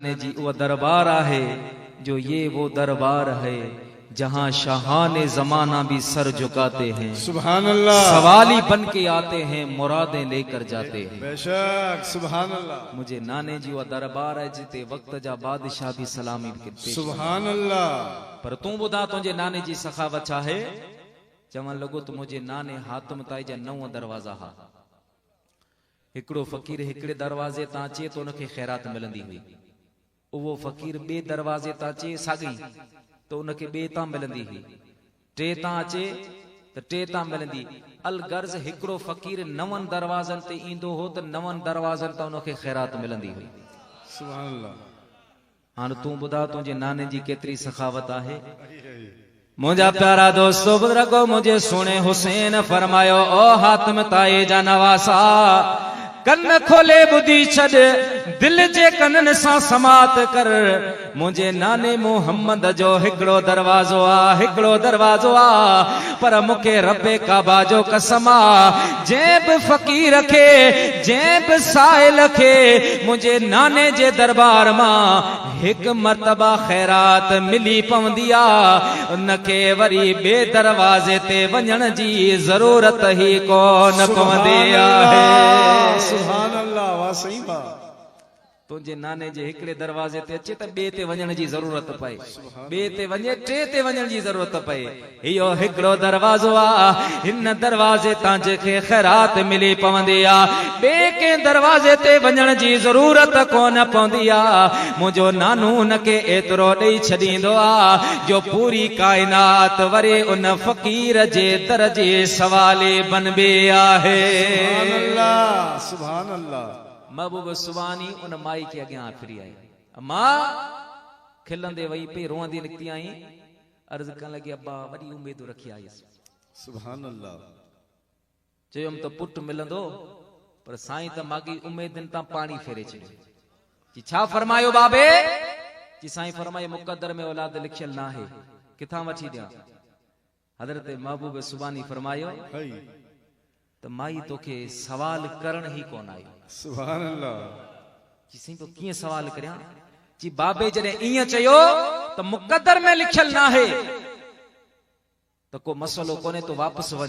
ने जी वो दरबार है जो ये वो दरबार है जहां शाहाने जमाना भी सर झुकाते हैं। सुभान अल्लाह। सवाली बन के आते हैं, मुरादें लेकर जाते हैं। बेशक सुभान अल्लाह। मुझे नाने जी वो दरबार है जिते वक्त जा बादशाह भी सलामी करते। सुभान अल्लाह। पर तू बुधा तुझे नाने जी सखावत चाहे चवन लगो तो मुझे नाने हातम ताई जा 9 दरवाजा हा। हिकड़ो फकीर हिकड़े दरवाजे ता अचे तो उनके खैरात मिलंदी हुई। वो फकीर बे दरवाजे ता अचे सागी तो उनके बे ता मिलंदी हुई। टे ता अचे तो टे ता मिलंदी। अल गर्ज हिकड़ो फकीर 9 दरवाजन ते ईंदो हो तो 9 दरवाजन ता उनके खैरात मिलंदी हुई। सुभान अल्लाह। हां तू बुधा तुझे नाने जी केतरी सखावत आहे। मुझा प्यारा दोस्तों बुजुर्गो मुझे सुने हुसैन फरमायो ओ हातम ताए जा नवासा कन खोले बुधी छद दिल जे कनन सा समात कर। मुझे नाने मोहम्मद जो हिकड़ो दरवाजो आ हिकड़ो दरवाजो आ पर मुखे रब्बे काबा जो कसमा जेब फकीर खे जेब साहिल खे मुझे नाने जे दरबार मां हिक मर्तबा खैरात मिली पवंदी आ। उनके वरी बे दरवाजे ते वञण जी जरूरत ही कोन पवंदी आहे। सुभान अल्लाह। वाह सही बात। तुझे नाने जे हिकड़े दरवाजे ते अचे त बे ते वञण जी जरूरत पए, बे ते वञे टे ते वञण जी जरूरत पए। इहो हिकड़ो दरवाजो आ हिन दरवाजे तां जेके खैरात मिली पवंदी आ बे के दरवाजे ते वञण जी जरूरत कोन पवंदी आ। मुंहिंजो नानू उनके एतिरो ॾेई छॾींदो आ जो पूरी काइनात वरी उन फकीर जे दर जे सवाले बनबे आहे। सुभान अल्लाह। सुभान अल्लाह। महबूब सुबानी उन माई के अॻियां फिरी आई। मां खिलंदे वई पे रोंदी निकती आई। अर्ज करण लगी अब्बा वॾी उम्मीद रखी आई। सुभान अल्लाह। चयुम तो पुट मिलंदो पर साईं त मागी उम्मीदन तां पानी फेरे छॾियो। जी छा फरमायो बाबे? जी साईं फरमायो मुक़द्दर में औलाद लिखियल ना है किथां वठी ॾियां? हज़रत महबूब सुबानी फरमायो त माई तोखे सवाल करण ही कोन आयो। सुभान अल्लाह। जी साईं तो कीअं सवाल करियां? जी बाबे जॾहिं ईअं चयो त मुक़द्दर में लिखियल ना है त को मसलो कोने तो वापस वञ।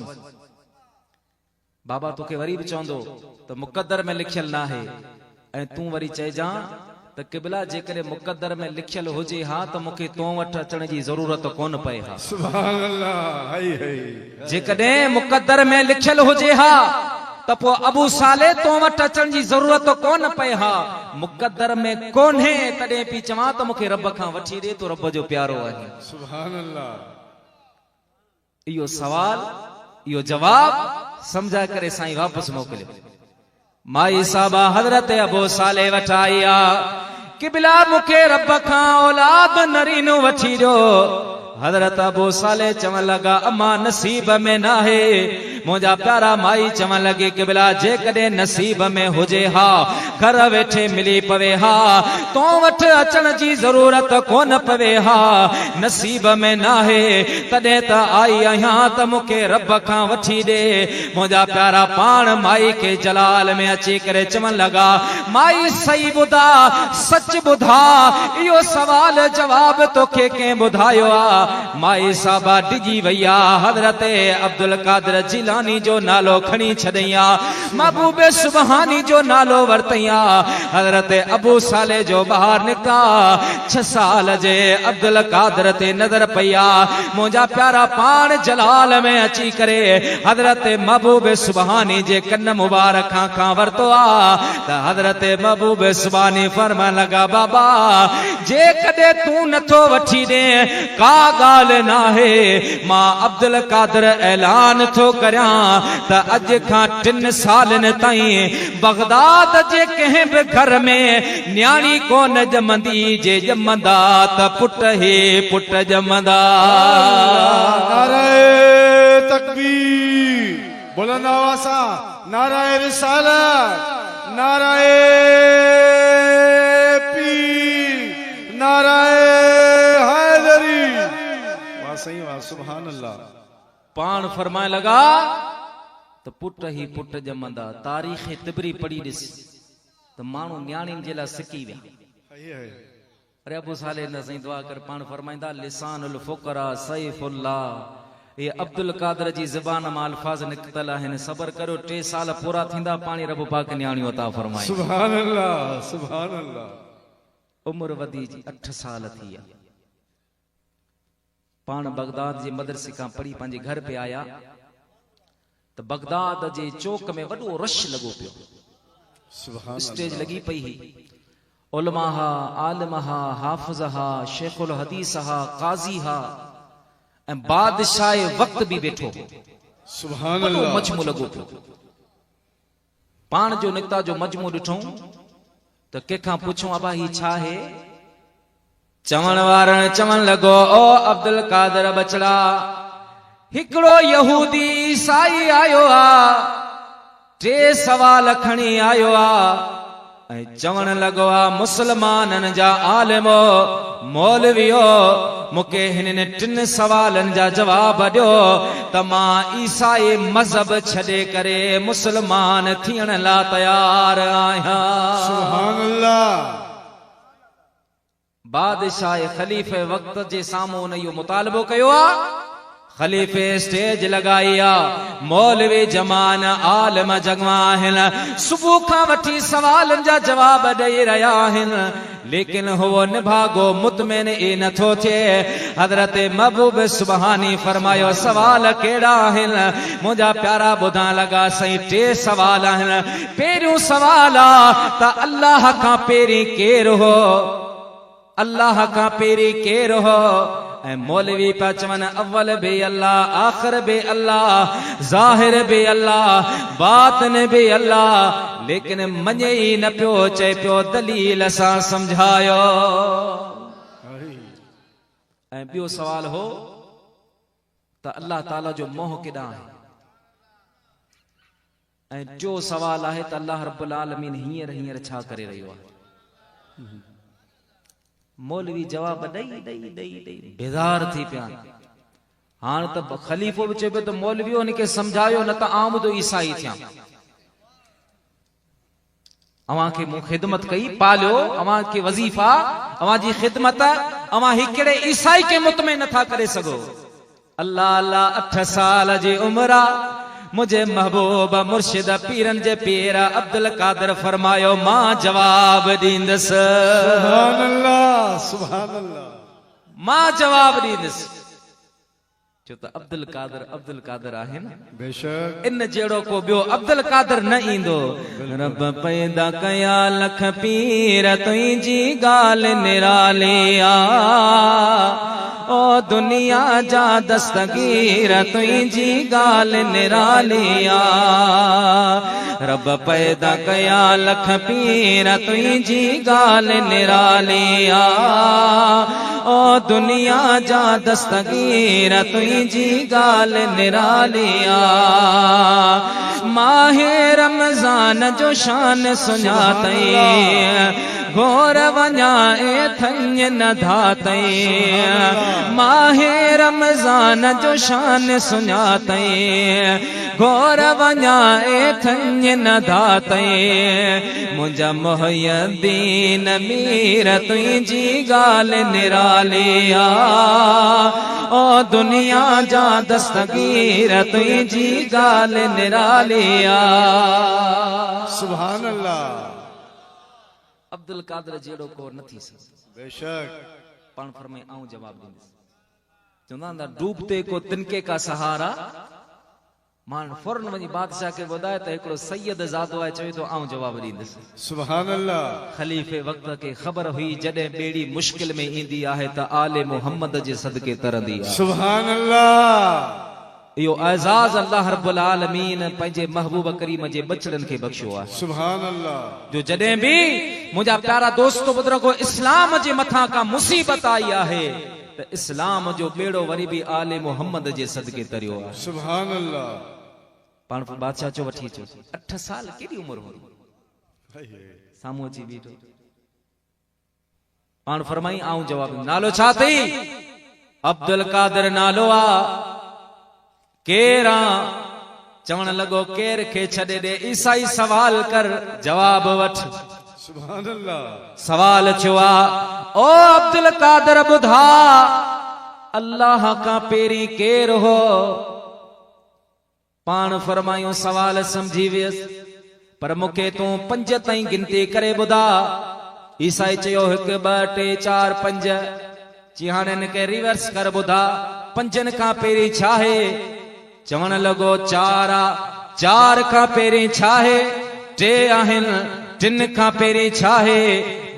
बाबा तोखे वरी बि चवंदो त मुक़द्दर में लिखियल ना है ऐं तूं वरी चइजां त क़िबला जेकॾहिं मुक़द्दर में लिखियल हुजे हा त मूंखे तो वटि अचण जी ज़रूरत कोन पए हा। सुभान अल्लाह। हाय हाय। जेकॾहिं मुक़द्दर में लिखियल हुजे हा त पोइ अबू साले तो वटि अचण जी ज़रूरत कोन पए हा। मुक़द्दर में कोन्हे तॾहिं पई चवां त मूंखे रब खां वठी ॾे तो रब जो प्यारो आहे। सुभान अल्लाह। इहो सवाल इहो जवाब समझा करे साईं वापस मोकिलियो। माई साहबा हज़रत अबू साले वटि आई आ। क़िबला मूंखे रब खां औलाद नरीनो वठी ॾियो। हज़रत अबू साले चवण लगा अम्मा नसीब में ना है। मुझा प्यारा माई चवण लगे क़िबला जेकॾहिं नसीब में हुजे हा घर वेठे मिली पवे हा तो वटि अचण जी ज़रूरत कोन पवे हा। नसीब में ना है तॾहिं त आई आहियां त मूंखे रब खां वठी ॾे। मुझा प्यारा पाण माई के जलाल में अची करे चवण लगा माई सही ॿुधा सच ॿुधा इहो सवाल जवाब तोखे कंहिं ॿुधायो आ? माई साहबा डिजी वई आ। हज़रत अब्दुल कादिर जिलानी जो नालो खणी छॾई आ। महबूब सुबहानी जो नालो वरतई आ। हज़रत अबू साले जो ॿाहिरि निकिता 6 साल जे अब्दुल कादिर ते नज़र पई आ। मुंहिंजा प्यारा पाण जलाल में अची करे हज़रत महबूब सुबहानी जे कन मुबारक खां वरतो आ त हज़रत महबूब सुबहानी फरमाइण लगा बाबा जेकॾहिं तूं नथो वठी ॾे का ॻाल्हि ना है मां अब्दुल कादिर ऐलान थो करियां त अॼु खां 3 सालनि ताईं बगदाद जे कंहिं बि घर में न्याणी कोन ॼमंदी जे ॼमंदा त पुट ही पुट ॼमंदा। नारे तकबीर बुलंद आवाज़ सां नारे रिसालत नारे पीर नारे हैदरी। वाह सही वाह। सुभान अल्लाह। पाण फरमाए लगा तो पुट ही पुट ॼमंदा। तारीख़ तिबरी पढ़ी ॾिस त माण्हू न्याणियुनि जे लाइ सिकी विया। अरे अबू साले न सही दुआ कर पाण फरमाइंदा लिसानुल फुकरा सैफुल्लाह, ये अब्दुल कादर जी ज़बान मां अल्फाज निकतल आहिनि। सबर करो 3 साल पूरा थींदा पाणी रब पाक न्याणी अता फरमाए। सुभान अल्लाह, सुभान अल्लाह। उम्र वधी जी 8 साल थी आहे। पाण बगदाद जे मदरसे खां पढ़ी पंहिंजे घर पे आया तो बगदाद जे चौक में वॾो रश लगो पियो। सुभान स्टेज लगी पई ही, उलमा हा, आलिम हा, हाफिज हा, शेखुल हदीस हा, काजी हा ऐं बादशाह वक्त भी बैठो। सुभान वॾो अल्लाह। मजमू लगो पियो। पाण जो निकता जो मजमू ॾिठूं तो कंहिंखां पुछूं अबा ही छा है? चवण वारन चवण लगो ओ अब्दुल कादर बचड़ा, हिकड़ो यहूदी ईसाई आयो आ, 3 सवाल खणी आयो आ ऐं चवण लगो आ मुसलमानन जा आलिमो मौलवियो मुके हिनने 3 सवालन जा जवाब ॾियो त मां ईसाई मजहब छॾे करे मुसलमान थियण ला तैयार आहियां। सुभान अल्लाह। बादशाह खलीफे वक्त जे सामूं उन इहो मुतालबो कयो आ। खलीफे स्टेज लगाई आ, मौलवी जमान आलिम जगवा आहिनि, सुबुह खां वठी सवालनि जा जवाब ॾेई रहिया आहिनि, लेकिन हुओ निभागो मुतमिन ई नथो थिए। हज़रत महबूब सुबहानी फरमायो सवाल कहिड़ा आहिनि? मुंहिंजा प्यारा ॿुधण लॻा सही 3 सवाल आहिनि। पहिरियों सवाल आ त अल्लाह खां पहिरीं केरु हो? अल्लाह का पेरी केर हो? ऐं मौलवी पा चवन अव्वल बे अल्लाह, आखिर बे अल्लाह, ज़ाहिर बे अल्लाह, बातिन बे अल्लाह, लेकिन मञे ई न पियो, चए पियो दलील सां समझायो। ऐं ॿियो सवाल हो त अल्लाह ताला जो मोह केॾां आहे? ऐं टियों सवाल आहे त अल्लाह रब्बुल आलमीन हींअर छा करे रहियो आहे? मौलवी जवाब ॾई बेज़ार थी पिया। हाणे त खलीफ़ो बि चए पियो त मौलवी हुनखे समझायो न त आऊं तो ईसाई थियां। अवां खे मूं ख़िदमत कई, पालियो, अवां खे वज़ीफ़ा, अवां जी ख़िदमत, अवां हिकिड़े ईसाई खे मुतमिन नथा करे सघो। अल्लाह अल्लाह 8 साल जी उम्र मुझे महबूब मुर्शिद पीरन जे पीर अब्दुल कादर फरमायो मां जवाब दींदस। सुभान अल्लाह, सुभान अल्लाह। मां जवाब दींदस। जो त अब्दुल कादर आहे न, बेशक इन जहिड़ो को ॿियो अब्दुल कादर न ईंदो। रब पैदा कया लख पीर तुंहिंजी ॻाल्हि निराली आ, ओ दुनिया जा दस्तगीर तुंहिंजी ॻाल्हि निराली आ। रब पैदा कया लख पीर तुंहिंजी ॻाल्हि निराली आ, ओ दुनिया जा दस्तगीर तुंहिंजी ॻाल्हि निराली आ। माहे रमज़ान जो शान सुञातई, घोर वञा ए थञ न धातई। माहे रमज़ान जो शान सुञातई, घोर वञा ए थञ न धातई। मुंहिंजा मुहय्यदीन मीर तुंहिंजी ॻाल्हि निराली आ, ओ दुनिया जा दस्तगीर तुंहिंजी ॻाल्हि निराली आ। सुभान अल्लाह। अब्दुल कादर जहिड़ो को न थी सघे। बेशक पाण फरमाए आऊं जवाब ॾींदुसि। चवंदा डूबते को तिनके का सहारा। मान फौरन वञी बादशाह खे ॿुधाए त हिकिड़ो सैयद ज़ादो आहे, चवे थो आऊं जवाब ॾींदुसि। सुभान अल्लाह। खलीफ़े वक्त खे ख़बर हुई जॾहिं ॿेड़ी मुश्किल में ईंदी आहे त आले मोहम्मद जे सदके तरंदी आहे। सुभान अल्लाह। इहो एज़ाज़ अल्लाह रब्बुल आलमीन पंहिंजे महबूब करीम जे बचड़नि खे बख़्शियो आहे। सुभान अल्लाह। जो जॾहिं बि मुंहिंजा प्यारा दोस्तो बुज़ुर्गो इस्लाम जे मथां का मुसीबत आई आहे त इस्लाम जो बेड़ो वरी बि आले मोहम्मद जे सदके तरियो आहे। सुभान अल्लाह। पाण बादशाह चो वठी अचो। 8 साल केॾी उमिरि हुई? साम्हूं अची बीठो। पाण फरमाई आऊं जवाब। नालो छा अथई? अब्दुल कादर नालो आ। केरा? चवण लॻो केर खे छॾे ॾे, ईसाई सवाल कर, जवाब वठ। सुभान अल्लाह सवाल छुआ ओ अब्दुल कादर बुधा अल्लाह का पेरी केर हो पान फरमायो सवाल समझी वियस पर मुखे तू 5 ताईं गिनती करे बुधा ईसाई चयो 1 2 3 4 5 चिहानन के रिवर्स कर बुधा 5 खां पेरी छा है चवण लगो 4 4 खां पेरी छा है 3 आहिन 3 खां पेरी छा है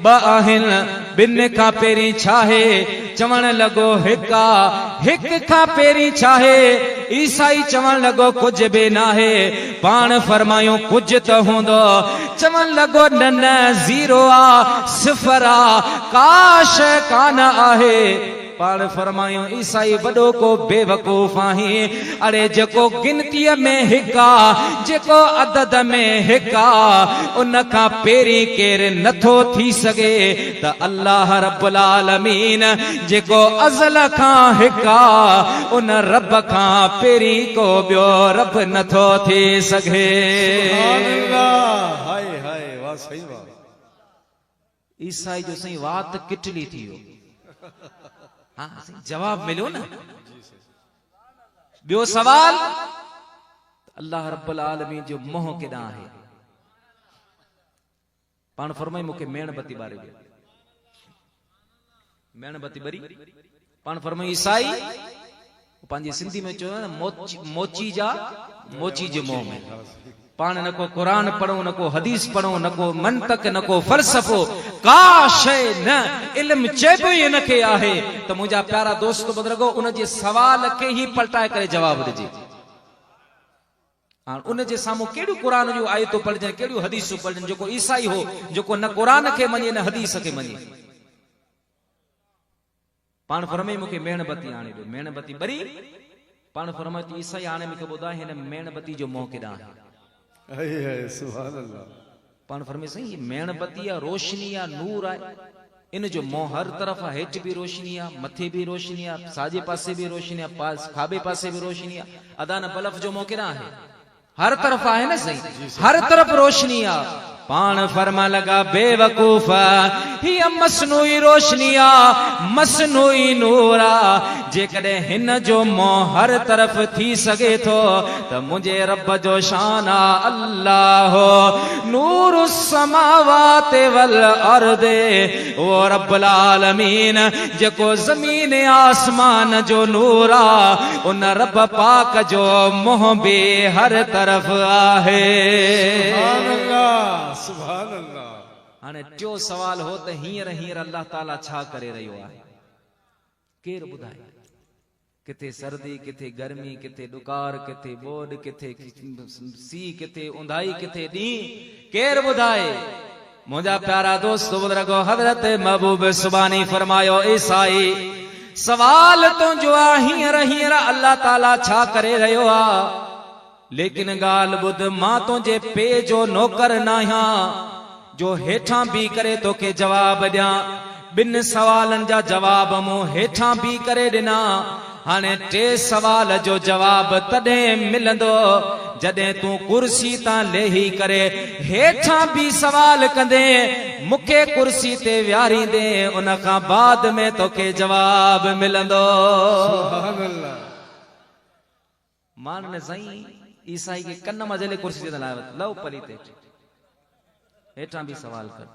2 आहिन 2 खां पेरी छा है चवण लगो 1 खां पेरी छा है ईसाई चवण लगो कुछ भी ना है पान फरमायो कुछ तो होंदो चवण लगो न 0 आ 0 आ काश कान आहे पान फरमायो ईसाई वडो को बेवकूफ आहे अरे जेको गिनती में 1 आ जेको अदद में 1 आ उन का पेरी केर नथो थी सके त अल्लाह रब्बुल आलमीन जेको अज़ल का 1 आ उन रब का पेरी को बियो रब नथो थी सके सुभान अल्लाह हाय हाय वाह सही वाह ईसाई जो सही बात किटली थी हो हाँ जवाब मिलो ना बियो सवाल अल्लाह रब्बुल आलमीन जो मोह केदा है पान फरमाई मुके मेणबती बारे मेणबती बरी पान फरमाई ईसाई पांजी सिंधी में चो ना मोची जे मोह में पान न को कुरान पढ़ो न को हदीस पढ़ो न को मंतक न को फलसफो का शय न इल्म चेबो न के आहे तो मुझा प्यारा दोस्त बुजुर्गो उन जे सवाल के ही पलटाए करे जवाब दीजिए हां उन जे सामो केड़ी कुरान जो आयतो पढ़जन केड़ी हदीस पढ़जन जो को ईसाई हो जो को न कुरान के मने न हदीस के मने पान फरमाई मुके मेणबती आणे दो मेणबती बरी पान फरमाई ईसाई आणे में के बुधा है मेणबती जो मोह केदा है है सुभान अल्लाह पान फरमाई सही मेणबती या रोशनी या नूर है इन जो मोह हर तरफ हेठ भी रोशनी है मथे भी रोशनी है साजे पासे भी रोशनी है पास खाबे पासे भी रोशनी है अदान बलफ जो मोह केदा है हर तरफ है ना सही हर तरफ रोशनी है पान फरमा लगा बेवकूफ ही मसनूई रोशनिया मसनूई नूरा जेकॾहिं हिन जो मोह हर तरफ थी सके थो त मुंहिंजे रब जो शान आहे अल्लाह नूर समावात वल अर्द ओ रब्बुल आलमीन जेको ज़मीन आसमान जो नूर आहे उन रब पाक जो मोह बि हर तरफ आहे सुभान अल्लाह सुभान अल्लाह हाणे टियो सवाल हो त हींअर अल्लाह ताला छा करे रहियो आहे केर ॿुधाए किथे सर्दी किथे गर्मी किथे ॾुकार किथे ॿोॾ किथे सी किथे उंधाई किथे ॾींहुं केर ॿुधाए मुंहिंजा प्यारा दोस्त बुज़ुर्गो हज़रत महबूब सुबानी फरमायो ईसाई सवाल तुंहिंजो आहे हींअर अल्लाह ताला छा करे रहियो आहे लेकिन गाल बुध मां तुझे पे जो नौकर नाहियां जो हेठां भी करे तो के जवाब दिया बिन सवालन जा जवाब मु हेठां भी करे दिना हाने 3 सवाल जो जवाब तदे मिलंदो जदे तू कुर्सी ता लेही करे हेठां भी सवाल कंदे मुके कुर्सी ते व्यारी दे उन का बाद में तो के जवाब मिलंदो सुभान अल्लाह मान ने सही ईसाई के कन्न मजले कुर्सी ते लावत लव पली ते हेठां भी सवाल कर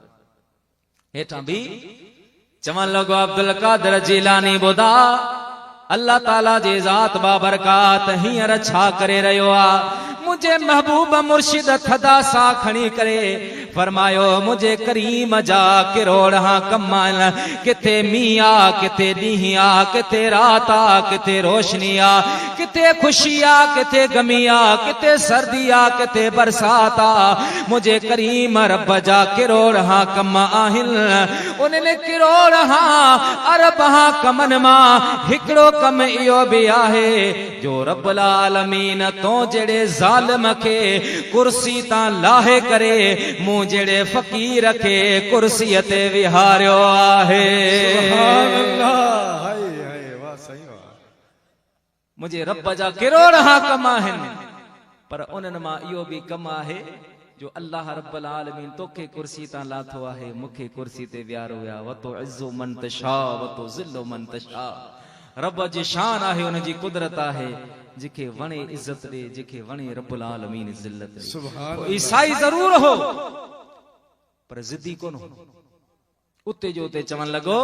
हेठां भी चमन लगो अब्दुल कादर जिलानी बुधा अल्लाह ताला जे जात बाबरकात हींअर छा करे रहियो आहे मुझे महबूब मुर्शिद थदा सा खणी करे फरमायो मुझे करीम जा किरोड़ा कमाल किथे मिया किथे ॾींहिं किथे रात किथे रोशनी किथे खुशी किथे गमी किथे सर्दी किथे बरसात मुझे करीम रब जा किरोड़ा कम आहिनि उन्हनि किरोड़ा अरब कमन मां हिकिड़ो कम इहो बि आहे जो रब्बुल आलमीन तो जड़े जालिम के कुर्सी ता लाहे करे मूं जड़े फकीर के कुर्सी ते विहारियो आहे सुभान अल्लाह हाय हाय वाह सही वाह मुझे रब जा किरोड़ा कम आहिनि पर उन्हनि मां इहो बि कम आहे जो अल्लाह रब्बुल आलमीन तोखे कुर्सी तां लाथो आहे, मूंखे कुर्सी ते विहारो आहे। वतो इज़्ज़ु मन तशा वतो ज़िल्लु मन तशा। रब जी शान आहे, उन जी कुदरत आहे, जेके वणे इज्जत ॾे, जेके वणे रब्बुल आलमीन ज़िल्लत ॾे। सुभान ईसाई ज़रूर हो पर ज़िद्दी कोन हो। उते जो उते चवण लॻो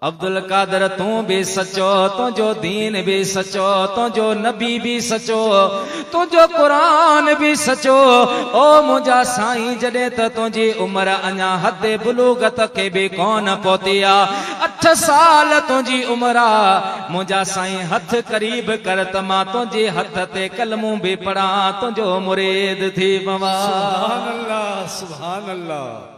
अब्दुल कादर तूं भी सचो, तुंहिंजो दीन भी सचो, तुंहिंजो नबी भी सचो, तुंहिंजो क़ुरान भी सचो। ओ मुंहिंजा साईं जॾहिं त तुंहिंजी उमिरि अञा हद बुलूगत खे बि कोन पहुती आ, 8 साल तुंहिंजी उमिरि आ, मुंहिंजा साईं हथ करीब कर त मां तुंहिंजे हथ ते कलमूं भी पढ़ां, तुंहिंजो मुरीद थी पवां। सुभान अल्लाह, सुभान अल्लाह।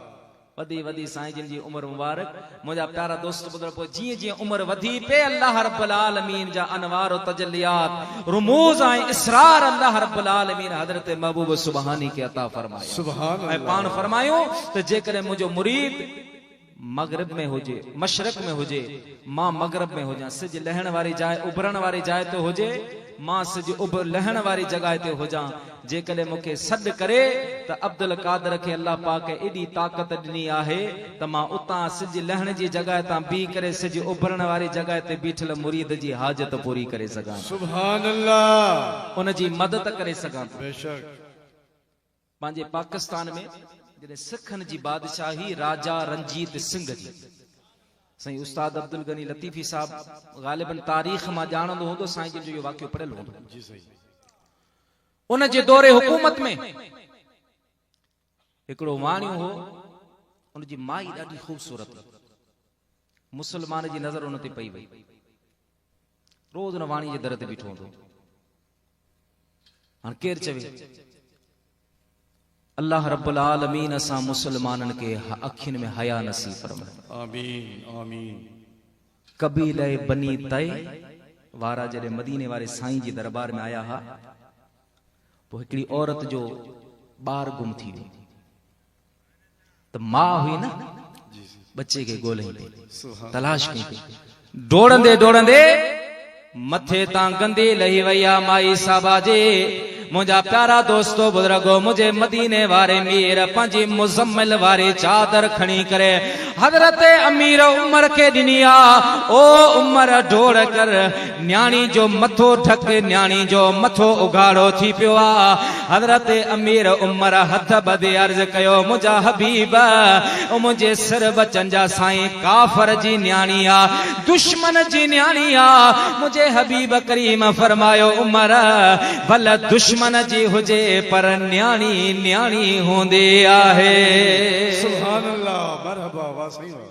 वधी वधी साईं जिन जी उम्र मुबारक। मुंहिंजा प्यारा दोस्त ॿुधो, पोइ जीअं जीअं उम्र वधी पे अल्लाह रब्बुल आलमीन जा अनवार और तजल्लियात रुमूज ऐं इसरार अल्लाह रब्बुल आलमीन हज़रत महबूब सुबहानी के अता फरमाया। सुभान ऐं पाण फरमायो त जेकॾहिं मुंहिंजो मुरीद मगरिब में हुजे, मशरक में हुजे, मां मगरिब में हुजां, सिज लहण वारी जाइ उभरण वारी जाइ ते हुजे, मां सिज लहण वारी जॻह ते हुजां। जेकॾहिं मूंखे सॾु करे त अब्दुल कादर खे अल्लाह पाक एॾी ताक़त ॾिनी आहे त मां उतां सिज लहण जी जॻह तां बीह करे सिज उभरण वारी जॻह ते बीठल मुरीद जी हाजत पूरी करे सघां, सुभान अल्लाह, उन जी मदद करे सघां। बेशक पंहिंजे पाकिस्तान में जॾहिं सिखनि जी बादशाही राजा रंजीत सिंह जी, साईं उस्ताद अब्दुल गनी लतीफी साहब ग़ालिबन तारीख़ मां ॼाणंदो हूंदो, साईं जिन जो इहो वाक़ियो पढ़ियल हूंदो। जी सही। उन जे दौरे हुकूमत में हिकिड़ो वाणियो हो, उन जी माई ॾाढी ख़ूबसूरत, मुसलमान जी नज़र उन ते पई वई, रोज़ उन वाणी जे दर ते बीठो हूंदो। हाणे केरु चवे अल्लाह रब्बुल आलमीन असां मुसलमाननि खे अखियुनि में हया नसीब फरमाए। आमीन आमीन। कबीले बनी तय वारा जॾहिं मदीने वारे साईं जी दरबार में आया हा, पोइ हिकिड़ी औरत जो ॿार गुम थी वियो, त मां हुई न बच्चे खे ॻोल्हे पई, तलाश कई पई, डोड़ंदे डोड़ंदे मथे तां गंदी लही वई आ माई साहबा जे। मुंहिंजा प्यारा दोस्तो बुज़ुर्गो, मुझे मदीने वारे मीर पंहिंजी मुज़म्मिल वारी चादर खणी करे हज़रत अमीर उमर खे ॾिनी आ। ओ उमर डोड़ कर, न्याणी जो मथो ढक, न्याणी जो मथो उघाड़ो थी पियो आ। हज़रत अमीर उमर हथ ॿधे अर्ज़ कयो, मुंहिंजा हबीब, ओ मुंहिंजे सिर बचन जा साईं, काफ़र जी न्याणी आ, दुश्मन जी न्याणी आ। मुंहिंजे हबीब करीम फरमायो, उमर भले दुश्मन जी हुजे पर न्याणी न्याणी हूंदी आहे। सुभान अल्लाह, मरहबा, वाह सही वाह।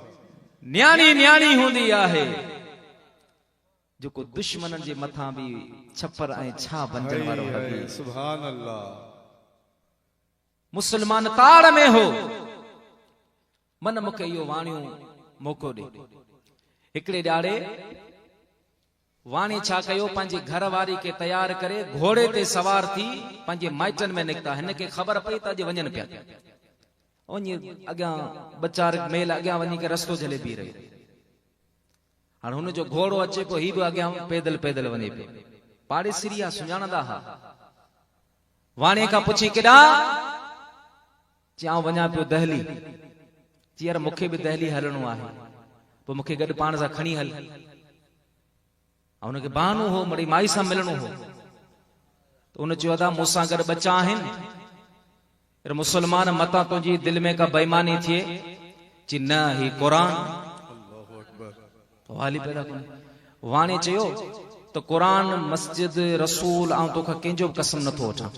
न्याणी न्याणी हूंदी आहे, जेको दुश्मननि जे मथां बि छपर ऐं छा बंजण वारो हबीब। सुभान अल्लाह। मुसलमान ताड़ में हो, मन मूंखे इहो वाणियूं मौक़ो ॾे। हिकिड़े ॾाड़े वाणी छा कयो, पंहिंजी घर वारी खे तैयार करे घोड़े ते सवार थी पंहिंजे माइटनि में निकिता। हिन खे ख़बर पई त अॼु वञनि पिया, वञी अॻियां बचार मेल अॻियां वञी करे रस्तो झले बीह रहियो। हाणे हुनजो घोड़ो अचे पियो, हीउ बि अॻियां पैदल पैदल वञे पियो। पाड़ेसिरी आहे, सुञाणंदा हा। वाणी खां पुछी, केॾां? चयां वञा पियो दहली। चयार मूंखे बि दहली हलणो आहे, पोइ मूंखे गॾु पाण सां खणी हल। उनखे बहानो हो, मड़ी माई सां मिलणो हो, तो उन चयो अदा मूंसां गॾु बच्चा आहिनि, मुसलमान मतां तुंहिंजी दिलि में का बेईमानी थिए? चई न, ही क़ुर। वाली पैदा कोन्हे। वाणी चयो त क़ुर, मस्जिद, रसूल ऐं तोखां कंहिंजो बि कसम नथो वठां।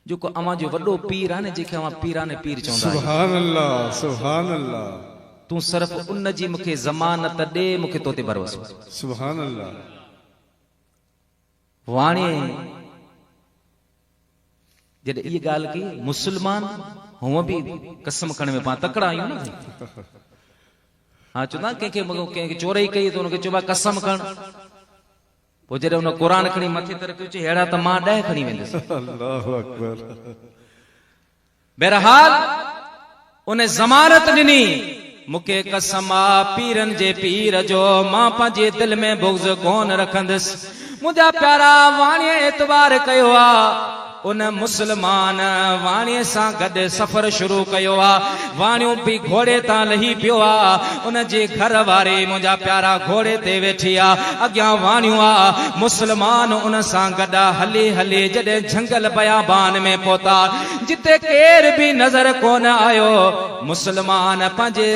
जेको अवां जो वॾो पीर आहे न, जंहिंखे अवां पीराने पीर चवंदा आहियूं, सुभान अल्लाह, सुभान अल्लाह। तूं सिर्फ़ उन जी मूंखे ज़मानत ॾे, मूंखे तो ते भरोसो। सुभान अल्लाह। वाणी जॾहिं इहा ॻाल्हि कई, मुसलमान हूअं बि कसम खणण में पाण तकड़ा आहियूं न। हा, चवंदा कंहिंखे चोरी कई त हुनखे चइबो आहे कसम खण। पोइ जॾहिं हुन क़ुर खणी मथे तरफ़ चई, अहिड़ा त मां 10 खणी वेंदुसि। अल्लाहु अकबर। बहरहाल उन ज़मानत ॾिनी, मूंखे कसम आ पीरनि जे पीर जो, मां पंहिंजे दिलि में बुग़्ज़ कोन रखंदुसि। मुंहिंजा प्यारा वाणीअ एतबार कयो आ, उन मुसलमान वाणीअ सां गॾु सफ़र शुरू कयो आहे। वाणियूं बि घोड़े तां लही पियो आहे। उन जे घर वारे मुंहिंजा प्यारा घोड़े ते वेठी आहे, अॻियां वाणियूं आहे। मुसलमान उन सां गॾु हले हले जॾहिं झंगल बयाबान में पहुता, जिते केर बि नज़र कोन आयो, मुसलमान पंहिंजे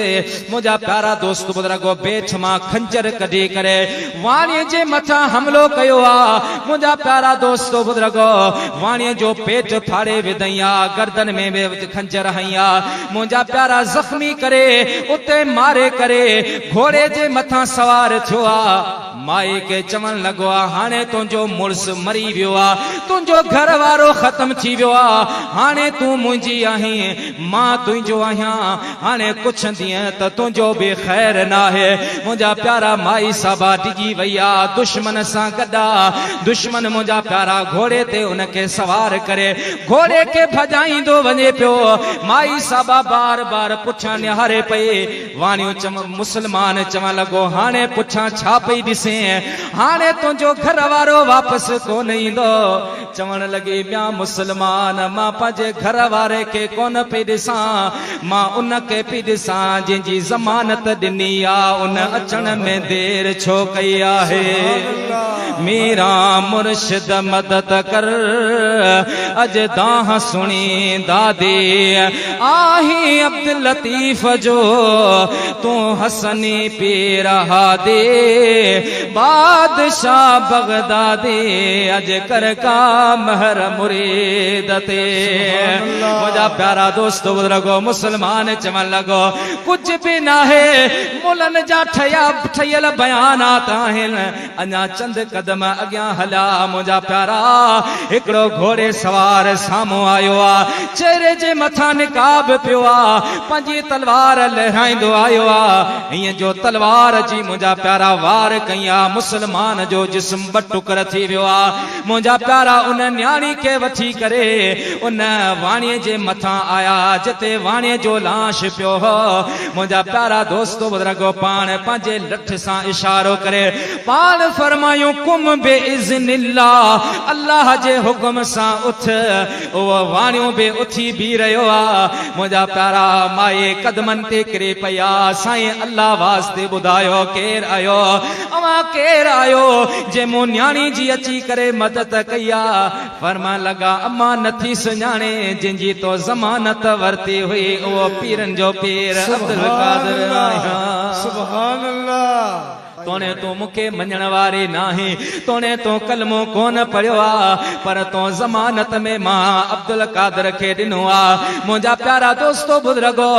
मुंहिंजा प्यारा दोस्त बुज़ुर्गो बेठ मां खंजर कढी करे वाणीअ जे मथां हमलो कयो आहे। मुंहिंजा प्यारा दोस्त बुज़ुर्गो वाणीअ जो पेट फाड़े विधई आहे, गर्दन में बि खंजर हई आहे। मुंहिंजा प्यारा ज़ख्मी करे उते मारे करे घोड़े जे मथां सवार थियो आहे। माई के चवण लॻो आहे, हाणे तुंहिंजो मुड़ुस मरी वियो आहे, तुंहिंजो घर वारो ख़त्म थी वियो आहे, हाणे तूं मुंहिंजी आहीं, मां तुंहिंजो आहियां, हाणे कुझु ॾींहं त तुंहिंजो बि ख़ैर न आहे। मुंहिंजा प्यारा माई साबा डिॼी वई आहे, दुश्मन सां गॾु आहे। दुश्मन मुंहिंजा प्यारा घोड़े ते उनखे सवार करे घोड़े खे भॼाईंदो वञे पियो। माई साबा बार बार पुछां निहारे पई। वाणियूं मुसलमान चवण लॻो, हाणे पुछां छा पई ॾिसे, हाणे तुंहिंजो घर वारो वापसि कोन ईंदो। चवण लॻी, ॿिया मुसलमान, मां पंहिंजे घर वारे खे कोन पई ॾिसां, मां उन खे पई ॾिसां जंहिंजी ज़मानत ॾिनी आहे, उन अचण में देर छो कई आहे। मेरा मुर्शिद मदद कर, अज दाह सुनी दादे, आही अब्दुल लतीफ जो तू हसनी पी रहा दे, बादशाह बगदादी अज कर का महर मुरीद ते। मुंहिंजा प्यारा दोस्त बुज़ुर्गो मुसलमान चवण लॻो, कुझ बि न आहे, मुलनि जा ठहियल बयानात आहिनि। अञा चंद कदम अॻियां हलिया, मुंहिंजा प्यारा हिकिड़ो घोड़े सवार साम्हूं आयो आहे, चेहरे जे मथां निकाब पियो आहे, पंहिंजी तलवार लहराईंदो आयो आहे। हीअं जो तलवार जी मुंहिंजा प्यारा वार कई आहे, मुसलमान जो जिस्म ॿ टुकर थी वियो आहे। मुंहिंजा प्यारा उन न्याणी खे वठी करे उन वाणीअ जे मथां आया, जिते वाणीअ जो लाश पियो हो। मुंहिंजा प्यारा दोस्त बुज़ुर्गो पाण पंहिंजे लठ सां इशारो करे पाण फरमायूं, कुम बे इज़्निल्लाह, अल्लाह जे हुकुम सां उथ। उहो वाणियूं बि उथी बीह रहियो आहे। मुंहिंजा प्यारा माए कदमनि ते किरी पई आहे, साईं अल्लाह वास्ते ॿुधायो केरु आयो, अवां केरु आयो जे मूं न्याणी जी अची करे मदद कई आहे। फरमाइण लॻा, अमां नथी सुञाणे, जंहिंजी तो ज़मानत वरिती हुई, उहो पीरनि जो पीर अब्दुल कादिर आहियां। सुभान अल्लाह। तोने तो मूंखे मञण वारी नाहे, तोने तो कलमो कोन पढ़ियो आहे, पर तो ज़मानत में मां अब्दुल कादिर खे ॾिनो आहे। मुंहिंजा प्यारा दोस्तो बुज़ुर्गो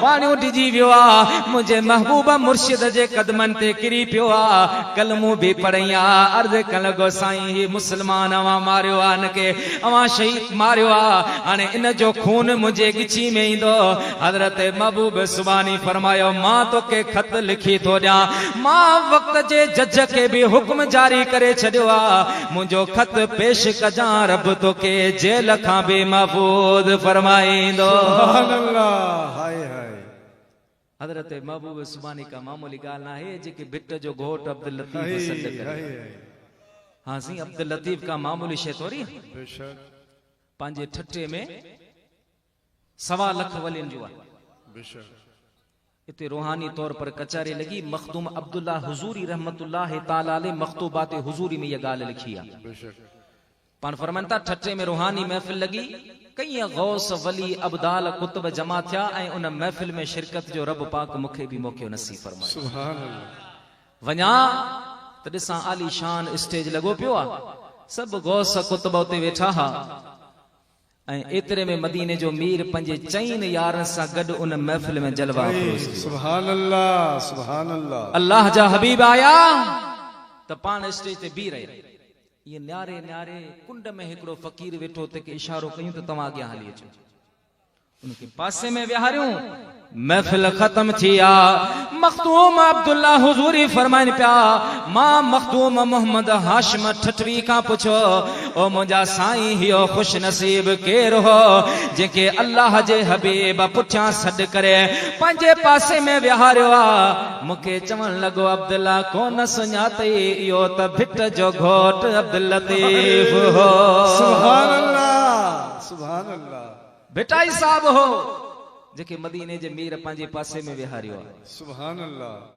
वाणियूं डिॼी वियो आहे, मुंहिंजे महबूब मुर्शिद जे कदमनि ते किरी पियो आहे, कलमो बि पढ़ई आहे। अर्ज़ करण लॻो, साईं ही मुसलमान अवां मारियो आहे, हिनखे अवां शहीद मारियो आहे, हाणे इन जो खून मुंहिंजे गिची में ईंदो। हज़रत महबूब सुबानी फरमायो, मां तोखे ख़त लिखी थो ॾियां, मां वक्त जे जज के भी हुक्म जारी करे छॾियो आहे, मुंहिंजो ख़त पेश कजां, रब तोखे जेल खां बि महफूज़ फरमाईंदो। सुभान अल्लाह। हाय हाय। हज़रत महबूब सुबानी का मामूली ॻाल्हि न आहे, जेके भिट जो घोट अब्दुल लतीफ सॾ करे। हाँ सी, अब्दुल लतीफ का मामूली शइ थोरी, पंहिंजे ठठे में 1.25 लाख वलियुनि जो आहे। इते रूहानी तौर पर कचारे लगी, मखदूम अब्दुल्ला हुजूरी रहमतुल्लाह ताला अलैह मखतूबात हुजूरी में ये गाल लिखी है। पान फरमानता ठट्टे में रूहानी महफिल लगी, कई गौस वली अब्दाल कुतुब जमा थिया ऐं उन महफिल में शिरकत जो रब पाक मुखे भी मौक़ो नसीब फरमाए। सुभान अल्लाह। वञा त ॾिसां आली शान स्टेज लॻो पियो आहे, सब गौस कुतुब उते वेठा हा ऐं एतिरे में मदीने जो मीर पंहिंजे 4 यारनि सां गॾु उन महफिल में जलवा अफ़रोज़ थी। सुभान अल्लाह। सुभान अल्लाह। अल्लाह जा हबीब आया त पाण स्टेज ते बीह रहे, ये न्यारे न्यारे कुंड में हिकिड़ो फ़कीर वेठो ते के इशारो कयूं त तव्हां अॻियां हली अचो, उनके पासे में विहारियूं। महफिल खत्म थी आ। मखदूम अब्दुल्ला हुजूरी फरमाइन पिया, मां मखदूम मोहम्मद हाशिम ठठवी का पुछो, ओ मुंहिंजा साईं हियो खुश नसीब केरु हो जेके अल्लाह जे हबीब पुठियां सॾ करे पंहिंजे पासे में विहारियो आ। मूंखे चवण लॻो, अब्दुल्ला कोन सुञातई, इहो त भिट जो घोट अब्दुल लतीफ हो। सुभान अल्लाह। सुभान अल्लाह भेटाई साहब हो जेके मदीने जे मीर पंहिंजे पासे में विहारियो आहे। सुभान अल्लाह।